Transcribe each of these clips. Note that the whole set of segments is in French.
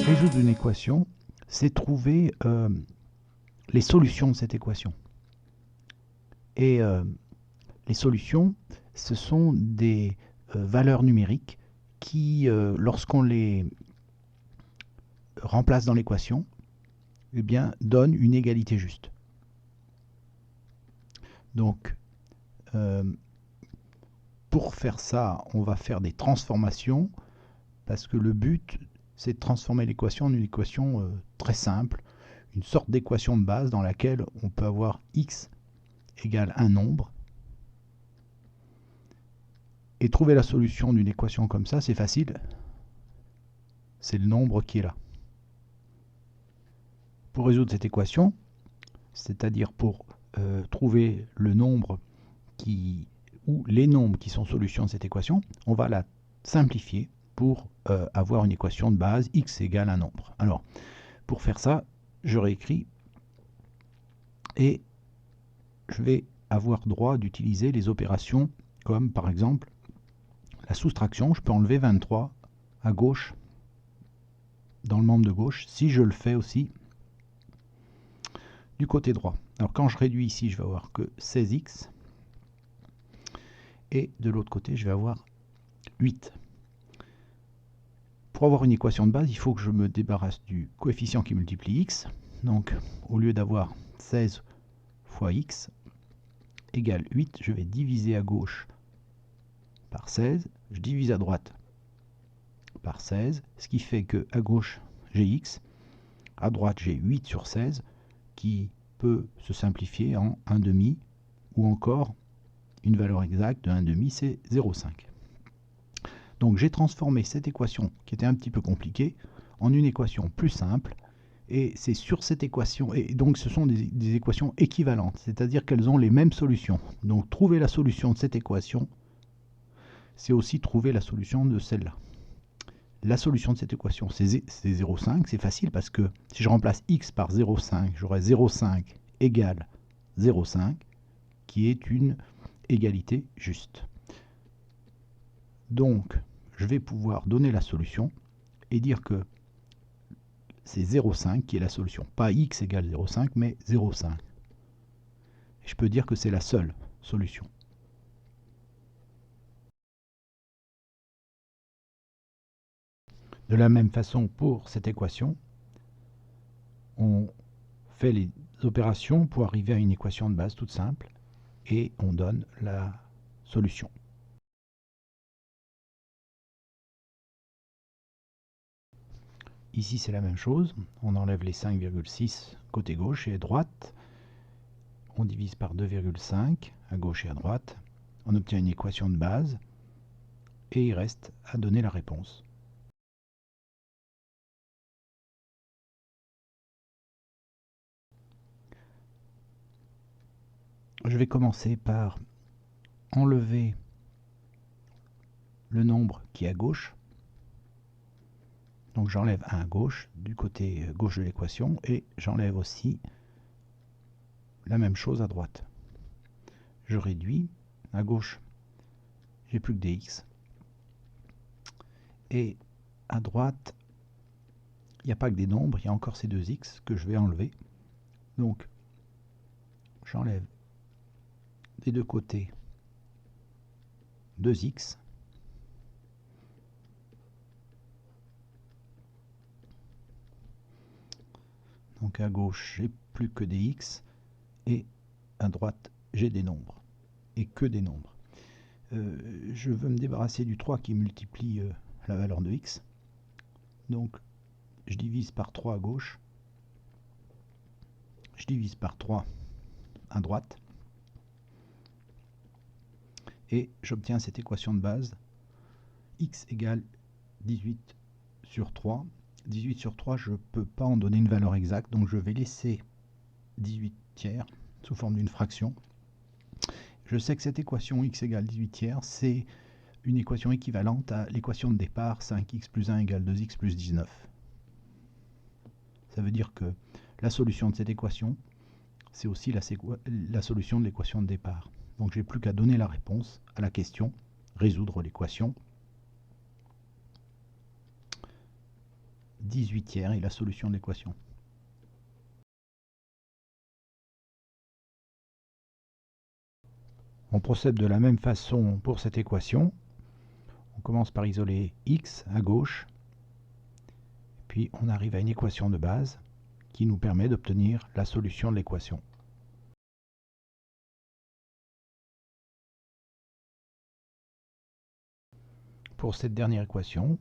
Résoudre une équation, c'est trouver les solutions de cette équation. Et les solutions, ce sont des valeurs numériques qui, lorsqu'on les remplace dans l'équation, eh bien, donnent une égalité juste. Donc, pour faire ça, on va faire des transformations, parce que le but, c'est de transformer l'équation en une équation très simple, une sorte d'équation de base dans laquelle on peut avoir x égale un nombre. Et trouver la solution d'une équation comme ça, c'est facile. C'est le nombre qui est là. Pour résoudre cette équation, c'est-à-dire pour trouver le nombre ou les nombres qui sont solutions de cette équation, on va la simplifier pour avoir une équation de base x égale un nombre. Alors, pour faire ça, je réécris et je vais avoir droit d'utiliser les opérations comme par exemple la soustraction. Je peux enlever 23 à gauche dans le membre de gauche si je le fais aussi du côté droit. Alors quand je réduis ici, je vais avoir que 16x et de l'autre côté, je vais avoir 8. Pour avoir une équation de base, il faut que je me débarrasse du coefficient qui multiplie x. Donc, au lieu d'avoir 16 fois x égale 8, je vais diviser à gauche par 16. Je divise à droite par 16, ce qui fait que à gauche, j'ai x. À droite, j'ai 8 sur 16, qui peut se simplifier en 1 demi, ou encore une valeur exacte de 1 demi, c'est 0,5. Donc j'ai transformé cette équation, qui était un petit peu compliquée, en une équation plus simple, et c'est sur cette équation, et donc ce sont des équations équivalentes, c'est-à-dire qu'elles ont les mêmes solutions. Donc trouver la solution de cette équation, c'est aussi trouver la solution de celle-là. La solution de cette équation, c'est 0,5, c'est facile parce que si je remplace x par 0,5, j'aurai 0,5 égale 0,5, qui est une égalité juste. Donc, je vais pouvoir donner la solution et dire que c'est 0,5 qui est la solution. Pas x égale 0,5, mais 0,5. Je peux dire que c'est la seule solution. De la même façon, pour cette équation, on fait les opérations pour arriver à une équation de base toute simple et on donne la solution. Ici, c'est la même chose. On enlève les 5,6 côté gauche et à droite. On divise par 2,5 à gauche et à droite. On obtient une équation de base et il reste à donner la réponse. Je vais commencer par enlever le nombre qui est à gauche. Donc j'enlève 1 à gauche, du côté gauche de l'équation, et j'enlève aussi la même chose à droite. Je réduis. À gauche, j'ai plus que des x. Et à droite, il n'y a pas que des nombres, il y a encore ces 2x que je vais enlever. Donc, j'enlève des deux côtés 2x. Donc à gauche, j'ai plus que des x. Et à droite, j'ai des nombres. Et que des nombres. Je veux me débarrasser du 3 qui multiplie la valeur de x. Donc, je divise par 3 à gauche. Je divise par 3 à droite. Et j'obtiens cette équation de base. X égale 18 sur 3. 18 sur 3, je ne peux pas en donner une valeur exacte. Donc, je vais laisser 18 tiers sous forme d'une fraction. Je sais que cette équation x égale 18 tiers, c'est une équation équivalente à l'équation de départ 5x plus 1 égale 2x plus 19. Ça veut dire que la solution de cette équation, c'est aussi la solution de l'équation de départ. Donc j'ai plus qu'à donner la réponse à la question, résoudre l'équation. 18 est la solution de l'équation. On procède de la même façon pour cette équation. On commence par isoler x à gauche, puis on arrive à une équation de base qui nous permet d'obtenir la solution de l'équation. Pour cette dernière équation,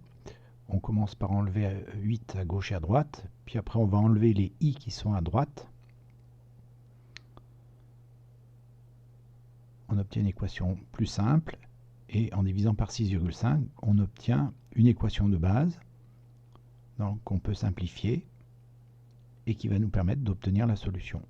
on commence par enlever 8 à gauche et à droite, puis après on va enlever les i qui sont à droite. On obtient une équation plus simple, et en divisant par 6,5, on obtient une équation de base, donc on peut simplifier, et qui va nous permettre d'obtenir la solution.